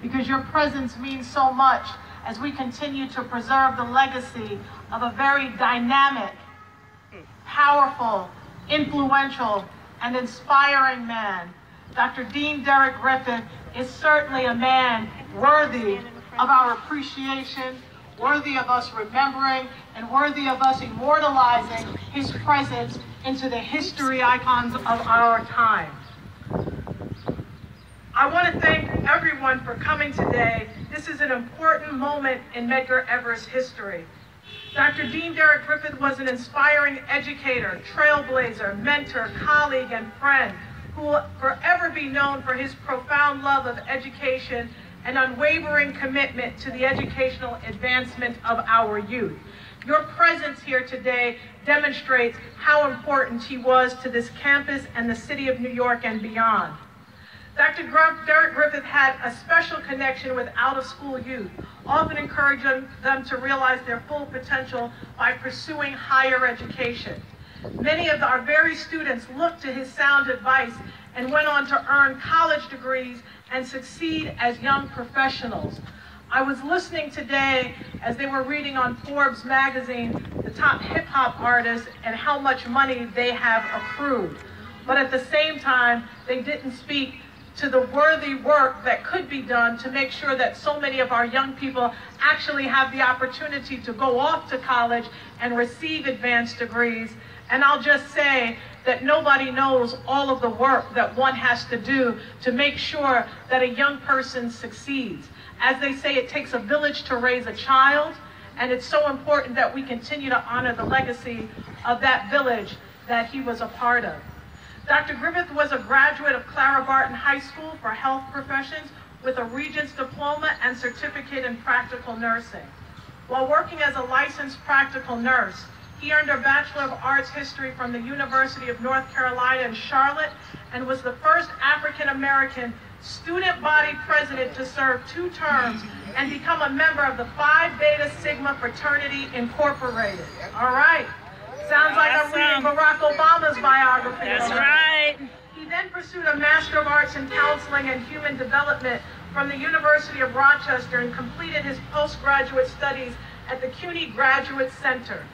because your presence means so much as we continue to preserve the legacy of a very dynamic, powerful, influential, and inspiring man. Dr. Derrick Griffith is certainly a man worthy of our appreciation, worthy of us remembering, and worthy of us immortalizing his presence into the history icons of our time. I want to thank everyone for coming today. This is an important moment in Medgar Evers' history. Dr. Derrick Griffith was an inspiring educator, trailblazer, mentor, colleague, and friend who will forever be known for his profound love of education and unwavering commitment to the educational advancement of our youth. Your presence here today demonstrates how important he was to this campus and the city of New York and beyond. Dr. Derrick Griffith had a special connection with out-of-school youth, often encouraging them to realize their full potential by pursuing higher education. Many of our very students looked to his sound advice and went on to earn college degrees and succeed as young professionals. I was listening today as they were reading on Forbes magazine the top hip-hop artists and how much money they have accrued. But at the same time, they didn't speak to the worthy work that could be done to make sure that so many of our young people actually have the opportunity to go off to college and receive advanced degrees. And I'll just say that nobody knows all of the work that one has to do to make sure that a young person succeeds. As they say, it takes a village to raise a child, and it's so important that we continue to honor the legacy of that village that he was a part of. Dr. Griffith was a graduate of Clara Barton High School for Health Professions with a Regents Diploma and Certificate in Practical Nursing. While working as a licensed practical nurse, he earned a Bachelor of Arts History from the University of North Carolina in Charlotte and was the first African-American student body president to serve 2 terms and become a member of the Phi Beta Sigma Fraternity Incorporated. All right. Sounds like I'm reading Barack Obama's biography. That's right. He then pursued a Master of Arts in Counseling and Human Development from the University of Rochester and completed his postgraduate studies at the CUNY Graduate Center.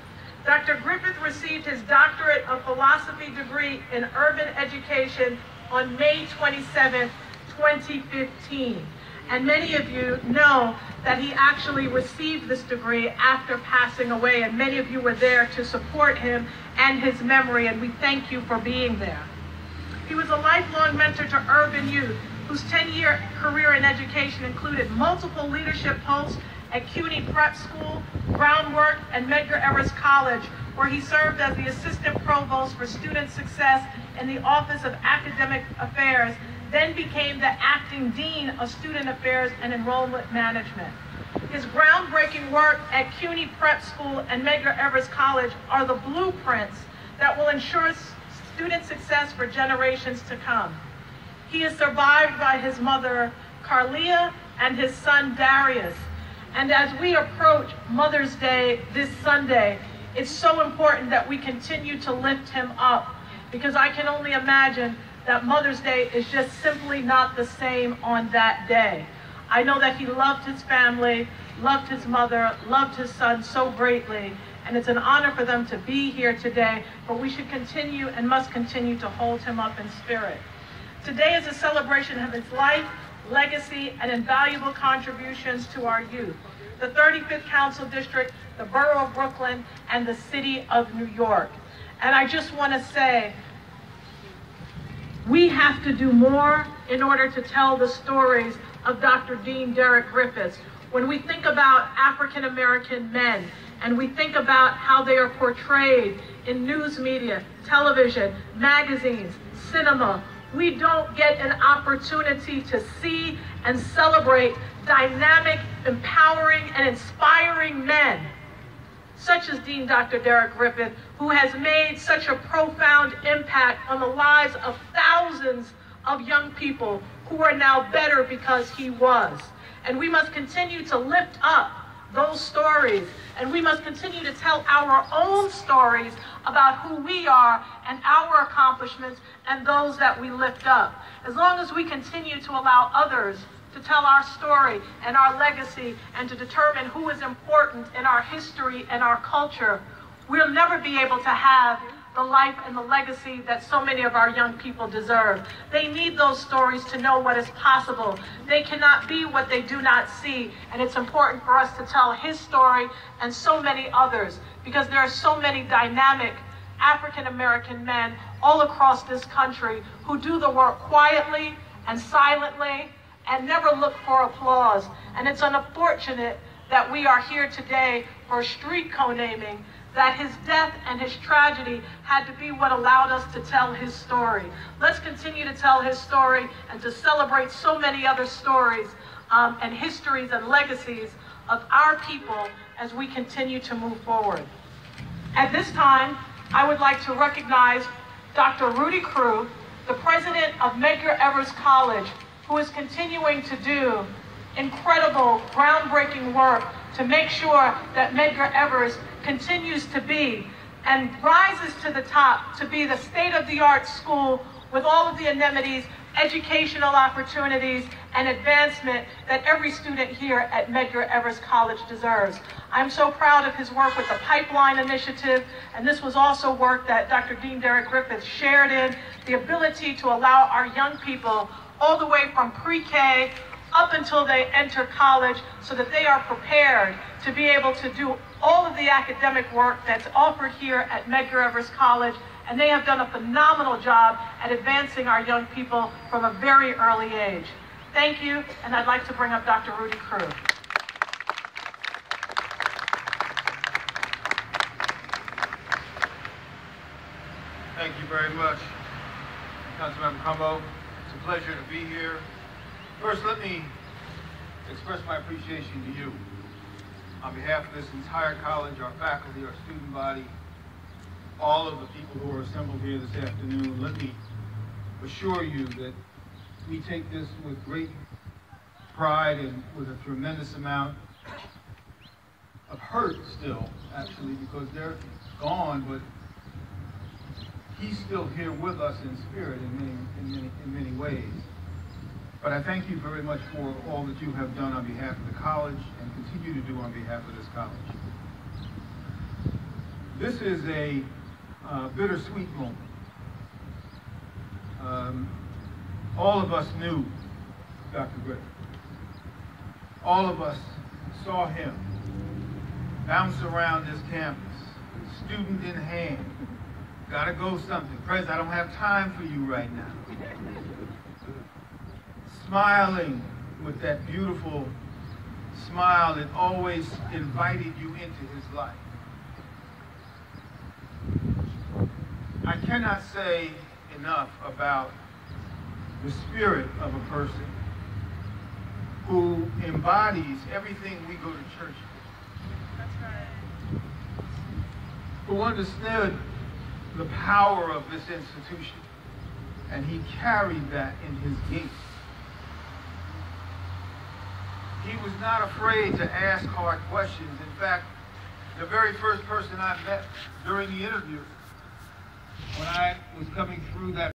Dr. Griffith received his Doctorate of Philosophy degree in Urban Education on May 27, 2015. And many of you know that he actually received this degree after passing away, and many of you were there to support him and his memory, and we thank you for being there. He was a lifelong mentor to urban youth, whose 10-year career in education included multiple leadership posts at CUNY Prep School, Groundwork, and Medgar Evers College, where he served as the Assistant Provost for Student Success in the Office of Academic Affairs, then became the Acting Dean of Student Affairs and Enrollment Management. His groundbreaking work at CUNY Prep School and Medgar Evers College are the blueprints that will ensure student success for generations to come. He is survived by his mother, Carlia, and his son, Darius. And as we approach Mother's Day this Sunday, it's so important that we continue to lift him up, because I can only imagine that Mother's Day is just simply not the same on that day. I know that he loved his family, loved his mother, loved his son so greatly, and it's an honor for them to be here today, but we should continue and must continue to hold him up in spirit. Today is a celebration of his life, legacy, and invaluable contributions to our youth, the 35th Council District, the Borough of Brooklyn, and the City of New York. And I just want to say, we have to do more in order to tell the stories of Dr. Derrick Griffith. When we think about African American men, and we think about how they are portrayed in news media, television, magazines, cinema, we don't get an opportunity to see and celebrate dynamic, empowering, and inspiring men, such as Dr. Derrick Griffith, who has made such a profound impact on the lives of thousands of young people who are now better because he was. And we must continue to lift up those stories, and we must continue to tell our own stories about who we are and our accomplishments and those that we lift up. As long as we continue to allow others to tell our story and our legacy and to determine who is important in our history and our culture, we'll never be able to have the life and the legacy that so many of our young people deserve. They need those stories to know what is possible. They cannot be what they do not see, and it's important for us to tell his story and so many others, because there are so many dynamic African-American men all across this country who do the work quietly and silently and never look for applause. And it's unfortunate that we are here today for a street co-naming, that his death and his tragedy had to be what allowed us to tell his story. Let's continue to tell his story and to celebrate so many other stories and histories and legacies of our people as we continue to move forward. At this time, I would like to recognize Dr. Rudy Crew, the president of Medgar Evers College, who is continuing to do incredible, groundbreaking work to make sure that Medgar Evers continues to be and rises to the top to be the state-of-the-art school with all of the amenities, educational opportunities, and advancement that every student here at Medgar Evers College deserves. I'm so proud of his work with the Pipeline Initiative, and this was also work that Dr. Derrick E.Griffith shared in, the ability to allow our young people all the way from pre-K up until they enter college so that they are prepared to be able to do all of the academic work that's offered here at Medgar Evers College, and they have done a phenomenal job at advancing our young people from a very early age. Thank you, and I'd like to bring up Dr. Rudy Crew. Thank you very much, Councilmember Cumbo. It's a pleasure to be here. First, let me express my appreciation to you. On behalf of this entire college, our faculty, our student body, all of the people who are assembled here this afternoon, let me assure you that we take this with great pride and with a tremendous amount of hurt still, actually, because they're gone, but he's still here with us in spirit in many ways. But I thank you very much for all that you have done on behalf of the college and continue to do on behalf of this college. This is a bittersweet moment. All of us knew Dr. Griffith. All of us saw him bounce around this campus, student in hand. Gotta go something. President, I don't have time for you right now. Smiling with that beautiful smile that always invited you into his life. I cannot say enough about the spirit of a person who embodies everything we go to church with. That's right. Who understood the power of this institution, and he carried that in his gait. He was not afraid to ask hard questions. In fact, the very first person I met during the interview, when I was coming through that